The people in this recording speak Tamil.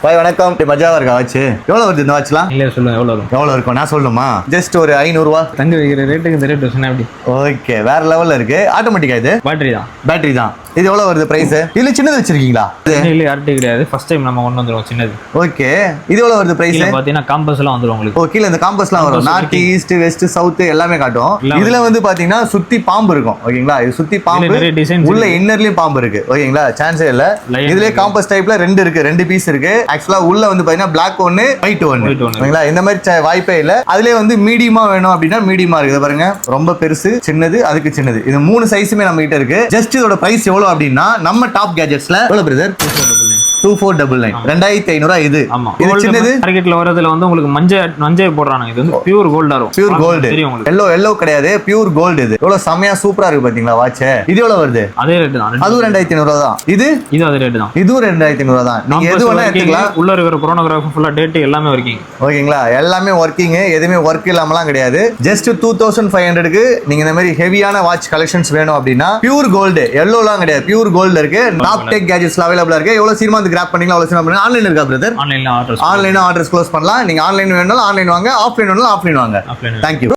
பாய் வணக்கம். மஜாவா இருக்கா வாட்ச்? எவ்வளவு வருது இந்த வாட்ச்லாம்? இல்ல சொல்லுங்க எவ்வளவு இருக்கும் நான் சொல்லணுமா? ஜஸ்ட் ஒரு 500 ரூபா. தங்க வைக்கிற ரேட்டுக்கு இந்த ரேட் சொன்னா எப்படி? ஓகே, வேற லெவல்ல இருக்கு. ஆட்டோமேட்டிக்கா இது பேட்டரி தான். இது எவ்வளவு வருது பிரைஸ்? இல்ல சின்னது வச்சிருக்கீங்களா? இல்ல யார்ட்டே கிடையாது, ஃபர்ஸ்ட் டைம் நம்ம கொண்டு வந்துருவோம் சின்னது. ஓகே, இது எவ்வளவு வருது பிரைஸ்? பாத்தீங்கன்னா காம்பஸ் எல்லாம் வந்துரும் உங்களுக்கு. ஓகே, இந்த காம்பஸ்லாம் வரும். நார்த் ஈஸ்ட் வெஸ்ட் சவுத் எல்லாமே காட்டும். இதுல வந்து பாத்தீங்கன்னா சுத்தி பாம்பு இருக்கும். ஓகேங்களா, இது சுத்தி பாம்பு, உள்ள இன்னர்லயும் பாம்பு இருக்கு. ஓகேங்களா, சான்ஸே இல்ல. இதுலயே காம்பஸ் டைப்ல ரெண்டு இருக்கு, ரெண்டு பீஸ் இருக்கு. ஆக்சுவலா உள்ள வந்து பாத்தீங்கன்னா பிளாக் ஒன்னு ஒயிட் ஒன்னு. ஓகேங்களா, இந்த மாதிரி வாய்ப்பே இல்ல. அதுலயே வந்து மீடியமா வேணும் அப்படின்னா மீடியமா இருக்கு. பாருங்க, ரொம்ப பெருசு, சின்னது, அதுக்கு சின்னது. இது மூணு சைஸுமே நம்ம கிட்ட இருக்கு. ஜஸ்ட் இதோட பிரைஸ் எவ்வளவு அப்படின்னா நம்ம டாப் கேஜெட்ஸ்ல எவ்வளவு பிரதர்? 2499 2500. இது இது சின்னது. மார்க்கெட்ல வரதுல வந்து உங்களுக்கு மஞ்சள் போடுறாங்க. இது வந்து பியூர் கோல்ட் வரும். பியூர் கோல்ட், எல்லோ கிடையாது, பியூர் கோல்ட். இது எவ்வளவு செமையா சூப்பரா இருக்கு பாத்தீங்களா வாட்ச்? இது எவ்வளவு வருது? அதே ரேட் தான். அதுவும் 2500 தான். இது அதே ரேட் தான். இதுவும் 2500 தான். நீங்க எது வேணா எடுத்துக்கலாம். உள்ள இருக்கிற குரோனோகிராஃபி ஃபுல்லா டேட் எல்லாமே வர்க்கிங். ஓகேங்களா, எல்லாமே வர்க்கிங், எதுவுமே ஒர்க் இல்லாமலாம் கிடையாது. ஜஸ்ட் 2500க்கு நீங்க இந்த மாதிரி ஹெவியான வாட்ச் கலெக்ஷன்ஸ் வேணும் அப்படின்னா பியூர் கோல்டு, எல்லோலாம் கிடையாது, பியூர் கோல்டு இருக்கு. டாப் டெக் கேஜெட்ஸ்ல அவைலபிளா இருக்கு. எவ்வளவு சீக்கிரமா கிராப் பண்ணீங்களா அவ்வளவு சீக்கிரம் பண்ணுங்க. ஆன்லைன் இருக்கா பிரதர்? ஆன்லைன்ல ஆர்டர்ஸ் க்ளோஸ் பண்ணலாம். நீங்க ஆன்லைன் வேணும்னாலும் ஆன்லைன் வாங்க, ஆஃப்லைன் வேணும்னாலும் ஆஃப்லைன் வாங்க. தேங்க்யூ.